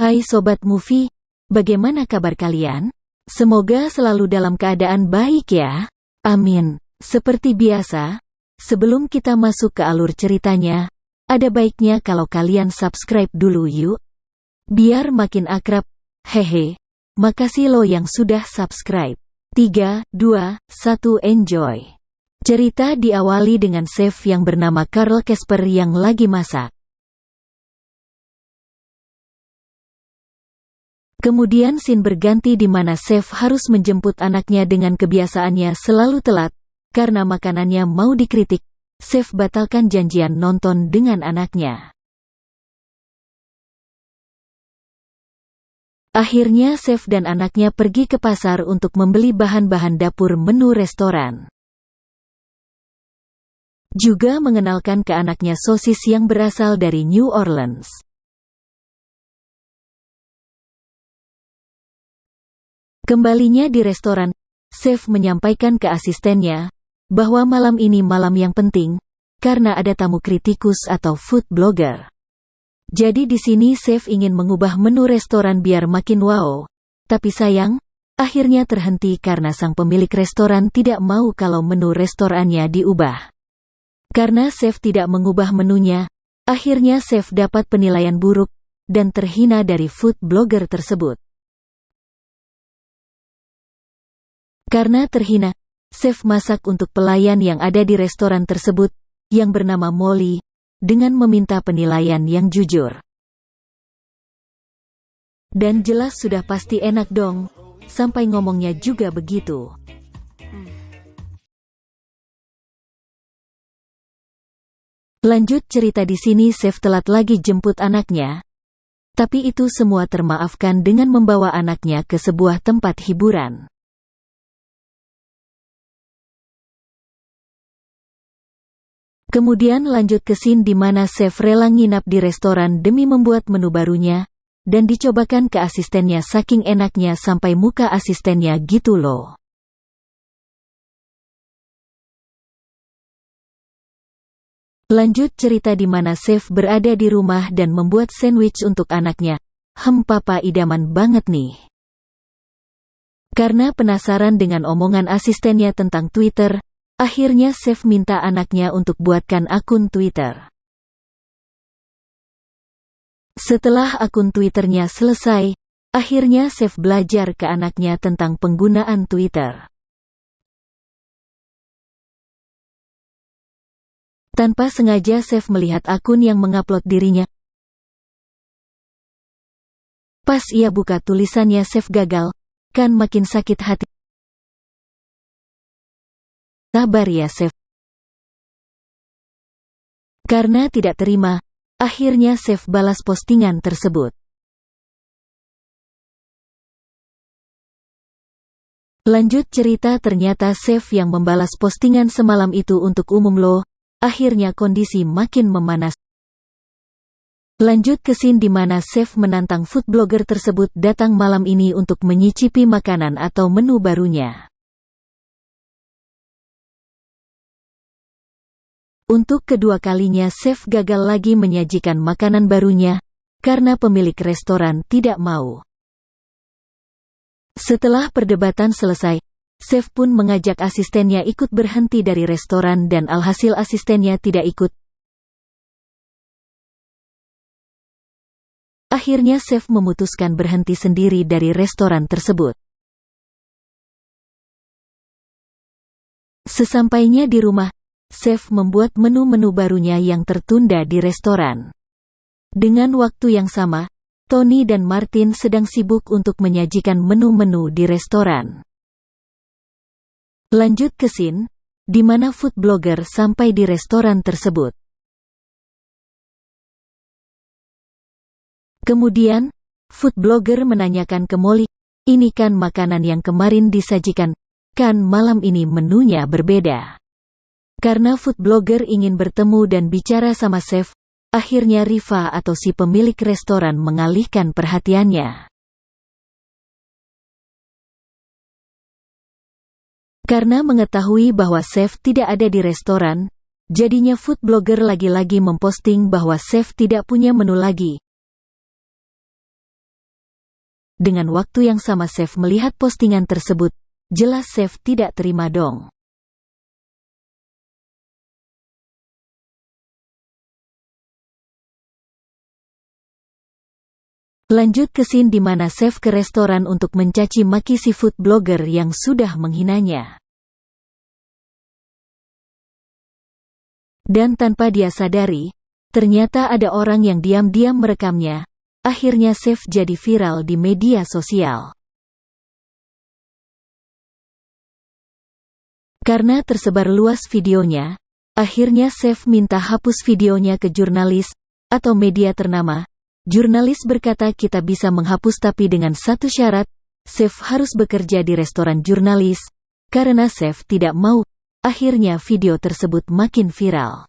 Hai Sobat Movie, bagaimana kabar kalian? Semoga selalu dalam keadaan baik ya. Amin. Seperti biasa, sebelum kita masuk ke alur ceritanya, ada baiknya kalau kalian subscribe dulu yuk. Biar makin akrab. Hehe. Makasih lo yang sudah subscribe. 3, 2, 1 enjoy. Cerita diawali dengan chef yang bernama Karl Casper yang lagi masak. Kemudian scene berganti di mana chef harus menjemput anaknya dengan kebiasaannya selalu telat. Karena makanannya mau dikritik, chef batalkan janjian nonton dengan anaknya. Akhirnya chef dan anaknya pergi ke pasar untuk membeli bahan-bahan dapur menu restoran. Juga mengenalkan ke anaknya sosis yang berasal dari New Orleans. Kembalinya di restoran, chef menyampaikan ke asistennya bahwa malam ini malam yang penting karena ada tamu kritikus atau food blogger. Jadi di sini chef ingin mengubah menu restoran biar makin wow, tapi sayang, akhirnya terhenti karena sang pemilik restoran tidak mau kalau menu restorannya diubah. Karena chef tidak mengubah menunya, akhirnya chef dapat penilaian buruk dan terhina dari food blogger tersebut. Karena terhina, chef masak untuk pelayan yang ada di restoran tersebut, yang bernama Molly, dengan meminta penilaian yang jujur. Dan jelas sudah pasti enak dong, sampai ngomongnya juga begitu. Lanjut cerita di sini chef telat lagi jemput anaknya. Tapi itu semua termaafkan dengan membawa anaknya ke sebuah tempat hiburan. Kemudian lanjut ke scene di mana chef rela nginap di restoran demi membuat menu barunya, dan dicobakan ke asistennya saking enaknya sampai muka asistennya gitu loh. Lanjut cerita di mana chef berada di rumah dan membuat sandwich untuk anaknya. Papa idaman banget nih. Karena penasaran dengan omongan asistennya tentang Twitter, akhirnya chef minta anaknya untuk buatkan akun Twitter. Setelah akun Twitternya selesai, akhirnya chef belajar ke anaknya tentang penggunaan Twitter. Tanpa sengaja chef melihat akun yang mengupload dirinya. Pas ia buka tulisannya chef gagal, kan makin sakit hati. Sabar ya chef. Karena tidak terima, akhirnya chef balas postingan tersebut. Lanjut cerita ternyata chef yang membalas postingan semalam itu untuk umum loh, akhirnya kondisi makin memanas. Lanjut ke scene di mana chef menantang food blogger tersebut datang malam ini untuk menyicipi makanan atau menu barunya. Untuk kedua kalinya chef gagal lagi menyajikan makanan barunya, karena pemilik restoran tidak mau. Setelah perdebatan selesai, chef pun mengajak asistennya ikut berhenti dari restoran dan alhasil asistennya tidak ikut. Akhirnya chef memutuskan berhenti sendiri dari restoran tersebut. Sesampainya di rumah, chef membuat menu-menu barunya yang tertunda di restoran. Dengan waktu yang sama, Tony dan Martin sedang sibuk untuk menyajikan menu-menu di restoran. Lanjut ke scene, di mana food blogger sampai di restoran tersebut. Kemudian, food blogger menanyakan ke Molly, ini kan makanan yang kemarin disajikan, kan malam ini menunya berbeda. Karena food blogger ingin bertemu dan bicara sama chef, akhirnya Riva atau si pemilik restoran mengalihkan perhatiannya. Karena mengetahui bahwa chef tidak ada di restoran, jadinya food blogger lagi-lagi memposting bahwa chef tidak punya menu lagi. Dengan waktu yang sama Chef melihat postingan tersebut, jelas Chef tidak terima dong. Lanjut ke scene di mana Chef ke restoran untuk mencaci maki si food blogger yang sudah menghinanya. Dan tanpa dia sadari, ternyata ada orang yang diam-diam merekamnya. Akhirnya Chef jadi viral di media sosial. Karena tersebar luas videonya, akhirnya Chef minta hapus videonya ke jurnalis atau media ternama. Jurnalis berkata kita bisa menghapus tapi dengan satu syarat, Chef harus bekerja di restoran jurnalis. Karena Chef tidak mau, akhirnya video tersebut makin viral.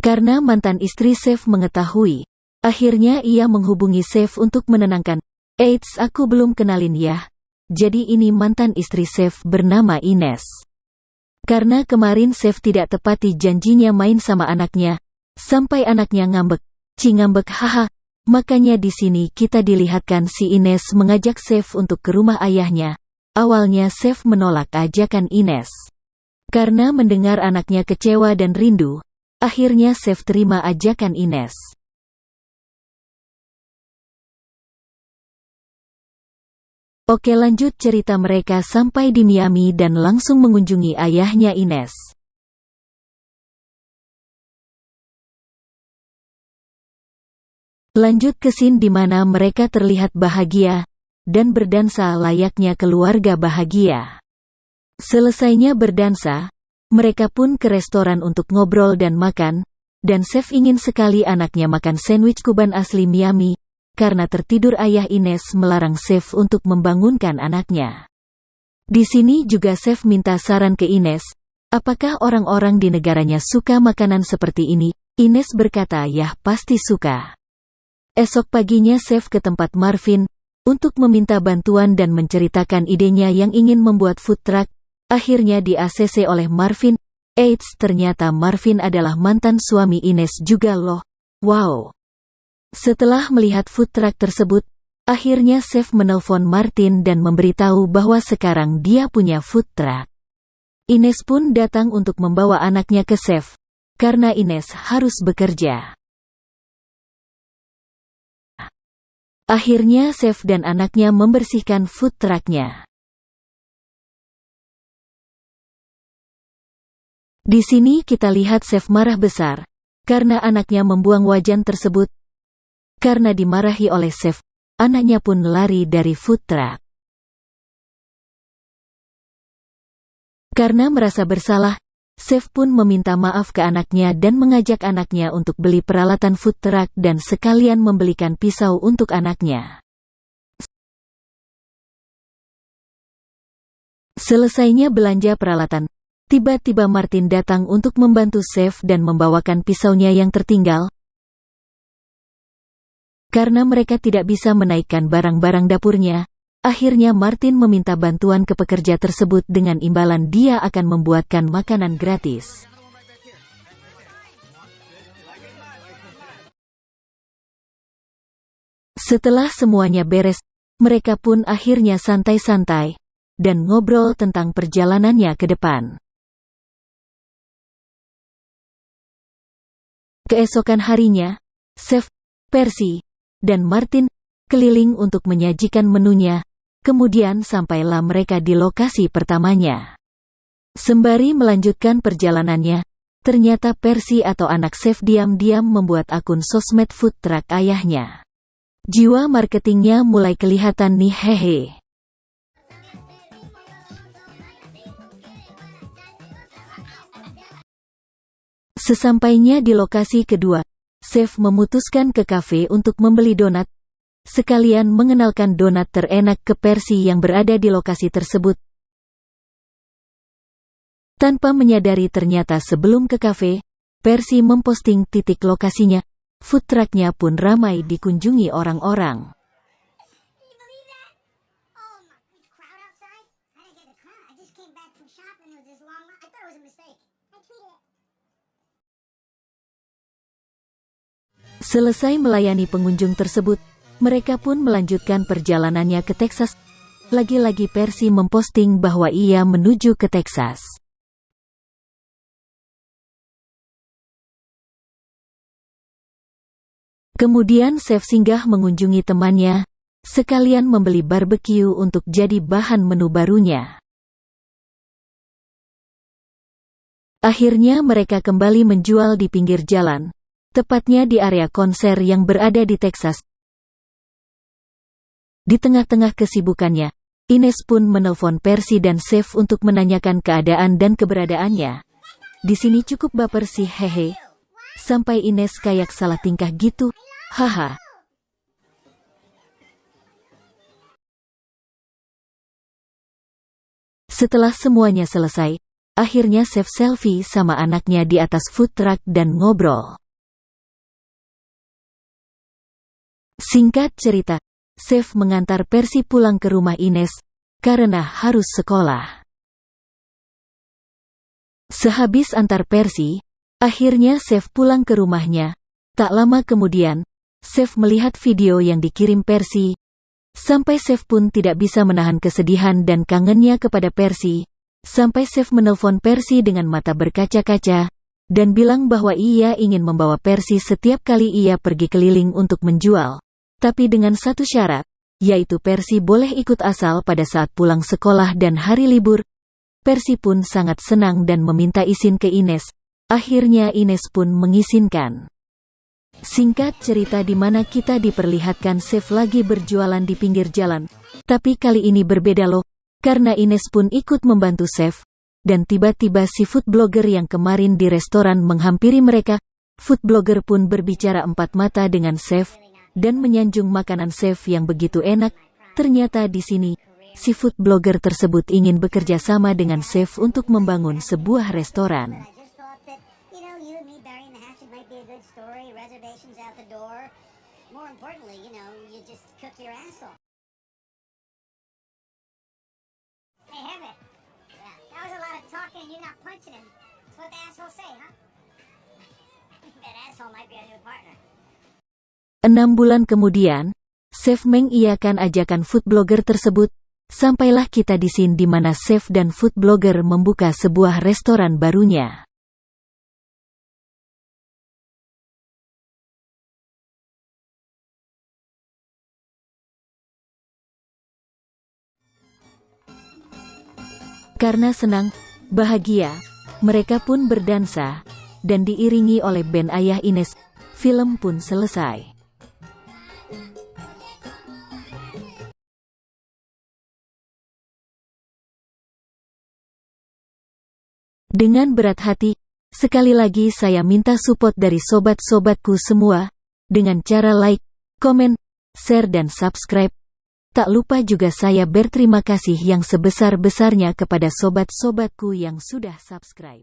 Karena mantan istri Chef mengetahui, akhirnya ia menghubungi Chef untuk menenangkan. Eits, aku belum kenalin ya. Jadi ini mantan istri Chef bernama Ines. Karena kemarin Chef tidak tepati janjinya main sama anaknya, sampai anaknya ngambek. Ngambek haha. Makanya di sini kita dilihatkan si Ines mengajak Chef untuk ke rumah ayahnya. Awalnya Chef menolak ajakan Ines. Karena mendengar anaknya kecewa dan rindu, akhirnya Chef terima ajakan Ines. Oke, lanjut cerita mereka sampai di Miami dan langsung mengunjungi ayahnya Ines. Lanjut ke scene di mana mereka terlihat bahagia dan berdansa layaknya keluarga bahagia. Selesainya berdansa, mereka pun ke restoran untuk ngobrol dan makan, dan Chef ingin sekali anaknya makan sandwich Kuban asli Miami, karena tertidur ayah Ines melarang Chef untuk membangunkan anaknya. Di sini juga Chef minta saran ke Ines, apakah orang-orang di negaranya suka makanan seperti ini? Ines berkata ya pasti suka. Esok paginya Chef ke tempat Marvin untuk meminta bantuan dan menceritakan idenya yang ingin membuat food truck. Akhirnya di ACC oleh Marvin. Eits, ternyata Marvin adalah mantan suami Ines juga loh. Wow. Setelah melihat food truck tersebut, akhirnya Chef menelpon Martin dan memberitahu bahwa sekarang dia punya food truck. Ines pun datang untuk membawa anaknya ke Chef, karena Ines harus bekerja. Akhirnya Chef dan anaknya membersihkan food truck-nya. Di sini kita lihat Chef marah besar, karena anaknya membuang wajan tersebut. Karena dimarahi oleh Chef, anaknya pun lari dari food truck. Karena merasa bersalah, Chef pun meminta maaf ke anaknya dan mengajak anaknya untuk beli peralatan food truck dan sekalian membelikan pisau untuk anaknya. Selesainya belanja peralatan, tiba-tiba Martin datang untuk membantu Chef dan membawakan pisaunya yang tertinggal. Karena mereka tidak bisa menaikkan barang-barang dapurnya, akhirnya Martin meminta bantuan ke pekerja tersebut dengan imbalan dia akan membuatkan makanan gratis. Setelah semuanya beres, mereka pun akhirnya santai-santai dan ngobrol tentang perjalanannya ke depan. Keesokan harinya, Chef, Percy, dan Martin keliling untuk menyajikan menunya. Kemudian sampailah mereka di lokasi pertamanya. Sembari melanjutkan perjalanannya, ternyata Percy atau anak Chef diam-diam membuat akun sosmed food truck ayahnya. Jiwa marketingnya mulai kelihatan nih hehe. Sesampainya di lokasi kedua, Chef memutuskan ke kafe untuk membeli donat. Sekalian mengenalkan donat terenak ke Percy yang berada di lokasi tersebut. Tanpa menyadari ternyata sebelum ke kafe, Percy memposting titik lokasinya. Food truck-nya pun ramai dikunjungi orang-orang. Selesai melayani pengunjung tersebut, Mereka pun melanjutkan perjalanannya ke Texas. Lagi-lagi Percy memposting bahwa ia menuju ke Texas. Kemudian Seth singgah mengunjungi temannya, sekalian membeli barbeque untuk jadi bahan menu barunya. Akhirnya mereka kembali menjual di pinggir jalan, tepatnya di area konser yang berada di Texas. Di tengah-tengah kesibukannya, Ines pun menelpon Percy dan Seth untuk menanyakan keadaan dan keberadaannya. Di sini cukup baper sih hehe. Sampai Ines kayak salah tingkah gitu. Haha. Setelah semuanya selesai, akhirnya Seth selfie sama anaknya di atas food truck dan ngobrol. Singkat cerita, Seth mengantar Percy pulang ke rumah Ines, karena harus sekolah. Sehabis antar Percy, akhirnya Seth pulang ke rumahnya. Tak lama kemudian, Seth melihat video yang dikirim Percy. Sampai Seth pun tidak bisa menahan kesedihan dan kangennya kepada Percy. Sampai Seth menelpon Percy dengan mata berkaca-kaca, dan bilang bahwa ia ingin membawa Percy setiap kali ia pergi keliling untuk menjual. Tapi dengan satu syarat, yaitu Percy boleh ikut asal pada saat pulang sekolah dan hari libur. Percy pun sangat senang dan meminta izin ke Ines. Akhirnya Ines pun mengizinkan. Singkat cerita di mana kita diperlihatkan Seth lagi berjualan di pinggir jalan. Tapi kali ini berbeda loh, karena Ines pun ikut membantu Seth. Dan tiba-tiba si food blogger yang kemarin di restoran menghampiri mereka. Food blogger pun berbicara empat mata dengan Seth dan menyanjung makanan Seth yang begitu enak. Ternyata di sini, si food blogger tersebut ingin bekerja sama dengan Seth untuk membangun sebuah restoran. Enam bulan kemudian, Seth mengiyakan ajakan food blogger tersebut. Sampailah kita di scene di mana Seth dan food blogger membuka sebuah restoran barunya. Karena senang, bahagia, mereka pun berdansa, dan diiringi oleh band ayah Ines. Film pun selesai. Dengan berat hati, sekali lagi saya minta support dari sobat-sobatku semua, dengan cara like, komen, share dan subscribe. Tak lupa juga saya berterima kasih yang sebesar-besarnya kepada sobat-sobatku yang sudah subscribe.